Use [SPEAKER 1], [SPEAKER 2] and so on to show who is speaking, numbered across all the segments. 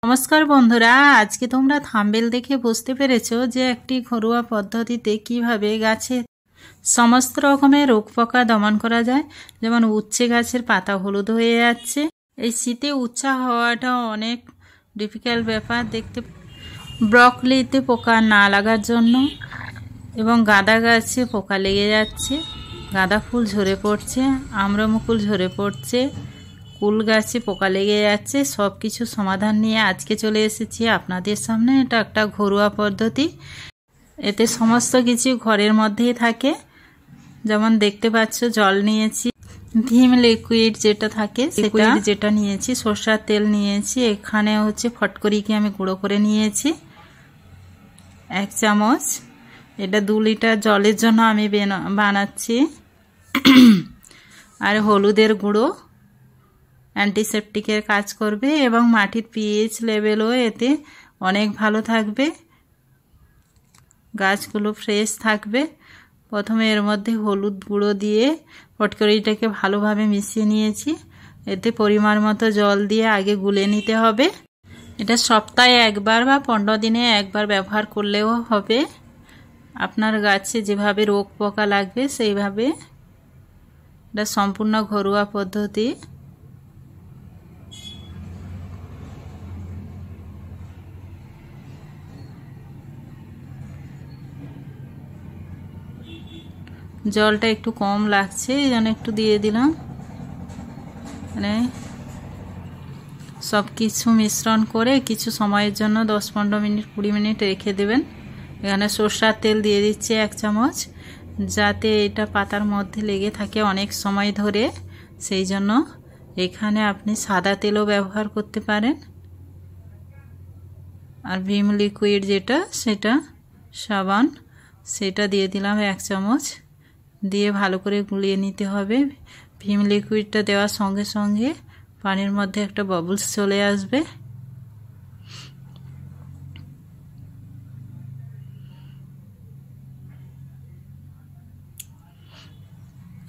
[SPEAKER 1] নমস্কার বন্ধুরা, আজকে তোমরা থাম্বনেল দেখে বুঝতে পেরেছো যে একটি ঘরোয়া পদ্ধতিতে কিভাবে গাছে সমস্ত রকমের রোগ পোকা দমন করা যায়। যেমন উচ্ছে গাছের পাতা হলুদ হয়ে যাচ্ছে। এই শীতে উচ্ছা হওয়াটা অনেক ডিফিকাল্ট ব্যাপার দেখতে। ব্রকলিতে পোকা না লাগার জন্য এবং গাঁদা গাছে পোকা লেগে যাচ্ছে, গাঁদা ফুল ঝরে পড়ছে, আম্রমুকুল ঝরে পড়ছে, কুল গাছে পোকা লেগে যাচ্ছে। সব কিছু সমাধান নিয়ে আজকে চলে এসেছি আপনাদের সামনে। এটা একটা ঘরোয়া পদ্ধতি, এতে সমস্ত কিছু ঘরের মধ্যেই থাকে। যেমন দেখতে পাচ্ছ, জল নিয়েছি, ভিম লিকুইড যেটা থাকে যেটা নিয়েছি, সরষার তেল নিয়েছি, এখানে হচ্ছে ফটকরিকে আমি গুঁড়ো করে নিয়েছি 1 চামচ। এটা 2 লিটার জলের জন্য আমি বানাচ্ছি। আর হলুদের গুঁড়ো অ্যান্টিসেপটিকের কাজ করবে এবং মাটির পিএইচ লেভেলও এতে অনেক ভালো থাকবে, গাছগুলো ফ্রেশ থাকবে। প্রথমে এর মধ্যে হলুদ গুঁড়ো দিয়ে ফটকরিটাকে ভালোভাবে মিশিয়ে নিয়েছি। এতে পরিমাণ মতো জল দিয়ে আগে গুলে নিতে হবে। এটা সপ্তাহে একবার বা 15 দিনে একবার ব্যবহার করলেও হবে। আপনার গাছে যেভাবে রোগ পোকা লাগবে সেইভাবে। এটা সম্পূর্ণ ঘরোয়া পদ্ধতি। জলটা একটু কম লাগছে, এই জন্য একটু দিয়ে দিলাম। মানে সব কিছু মিশ্রণ করে কিছু সময়ের জন্য 10-15 মিনিট 20 মিনিট রেখে দেবেন। এখানে সরষার তেল দিয়ে দিচ্ছি 1 চামচ, যাতে এটা পাতার মধ্যে লেগে থাকে অনেক সময় ধরে। সেই জন্য এখানে আপনি সাদা তেলও ব্যবহার করতে পারেন। আর ভিম লিকুইড যেটা, সেটা সাবান, সেটা দিয়ে দিলাম 1 চামচ। দিয়ে ভালো করে গুলিয়ে নিতে হবে। ভিম লিকুইডটা দেওয়ার সঙ্গে সঙ্গে পানির মধ্যে একটা বাবলস চলে আসবে।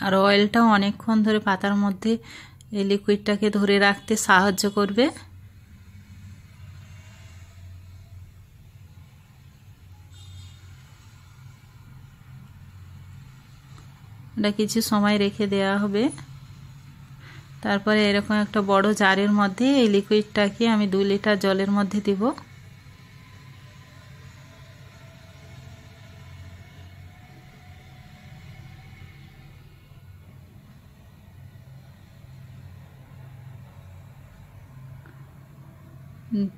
[SPEAKER 1] আর অয়েলটাও অনেকক্ষণ ধরে পাতার মধ্যে এই লিকুইডটাকে ধরে রাখতে সাহায্য করবে। এটা কিছু সময় রেখে দেওয়া হবে। তারপরে এরকম একটা বড় জারের মধ্যে এই লিকুইডটাকে আমি 2 লিটার জলের মধ্যে দিব।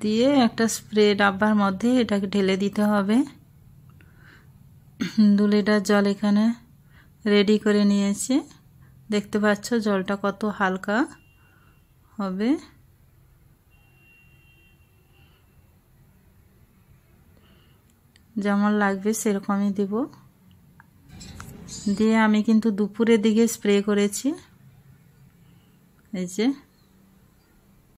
[SPEAKER 1] দিয়ে একটা স্প্রে ডাব্বার মধ্যে এটাকে ঢেলে দিতে হবে। 2 লিটার জল এখানে রেডি করে নিয়েছি। দেখতে পাচ্ছ জলটা কত হালকা হবে। যেমন লাগবে সেরকমই দিব। দিয়ে আমি কিন্তু দুপুরের দিকে স্প্রে করেছি। এই যে